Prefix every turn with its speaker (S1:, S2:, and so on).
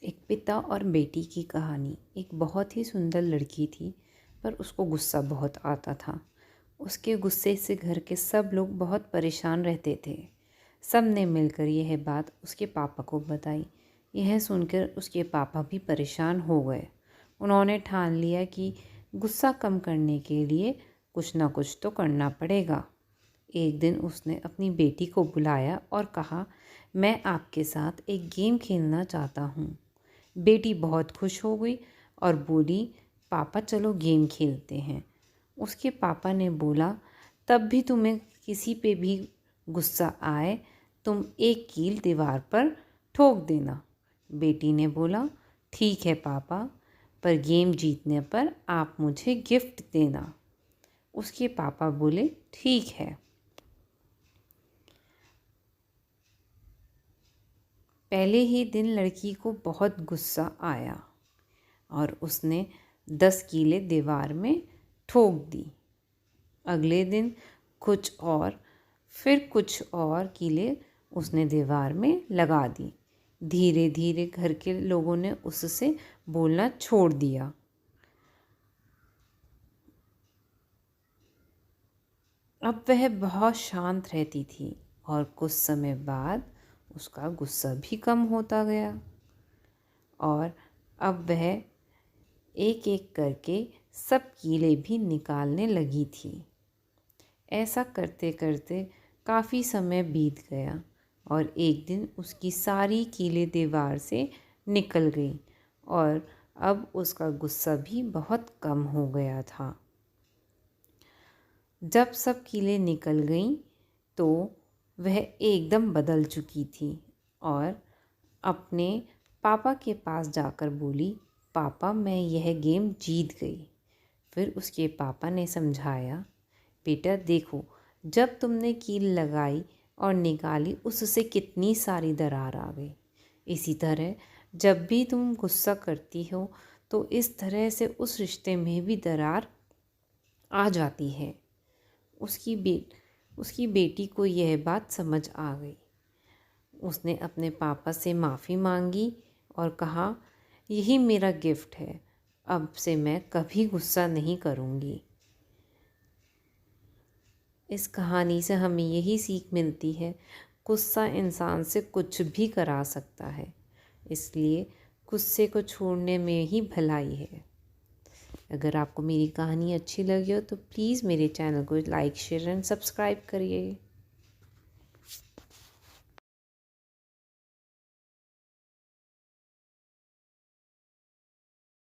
S1: एक पिता और बेटी की कहानी। एक बहुत ही सुंदर लड़की थी, पर उसको गुस्सा बहुत आता था। उसके गुस्से से घर के सब लोग बहुत परेशान रहते थे। सब ने मिलकर यह बात उसके पापा को बताई। यह सुनकर उसके पापा भी परेशान हो गए। उन्होंने ठान लिया कि गुस्सा कम करने के लिए कुछ ना कुछ तो करना पड़ेगा। एक दिन उसने अपनी बेटी को बुलाया और कहा, मैं आपके साथ एक गेम खेलना चाहता हूँ। बेटी बहुत खुश हो गई और बोली, पापा चलो गेम खेलते हैं। उसके पापा ने बोला, तब भी तुम्हें किसी पे भी गुस्सा आए तुम एक कील दीवार पर ठोक देना। बेटी ने बोला, ठीक है पापा, पर गेम जीतने पर आप मुझे गिफ्ट देना। उसके पापा बोले, ठीक है। पहले ही दिन लड़की को बहुत गुस्सा आया और उसने 10 कीलें दीवार में ठोक दी। अगले दिन कुछ और, फिर कुछ और कीलें उसने दीवार में लगा दी। धीरे धीरे घर के लोगों ने उससे बोलना छोड़ दिया। अब वह बहुत शांत रहती थी और कुछ समय बाद उसका गुस्सा भी कम होता गया और अब वह एक एक करके सब कीलें भी निकालने लगी थी। ऐसा करते करते काफ़ी समय बीत गया और एक दिन उसकी सारी कीलें दीवार से निकल गई और अब उसका गुस्सा भी बहुत कम हो गया था। जब सब कीलें निकल गईं तो वह एकदम बदल चुकी थी और अपने पापा के पास जाकर बोली, पापा मैं यह गेम जीत गई। फिर उसके पापा ने समझाया, बेटा देखो, जब तुमने कील लगाई और निकाली उससे कितनी सारी दरार आ गई। इसी तरह जब भी तुम गुस्सा करती हो तो इस तरह से उस रिश्ते में भी दरार आ जाती है। उसकी बेटी को यह बात समझ आ गई। उसने अपने पापा से माफ़ी मांगी और कहा, यही मेरा गिफ्ट है, अब से मैं कभी गुस्सा नहीं करूँगी। इस कहानी से हमें यही सीख मिलती है, गुस्सा इंसान से कुछ भी करा सकता है, इसलिए गुस्से को छोड़ने में ही भलाई है। अगर आपको मेरी कहानी अच्छी लगी हो तो प्लीज़ मेरे चैनल को लाइक, शेयर एंड सब्सक्राइब करिए।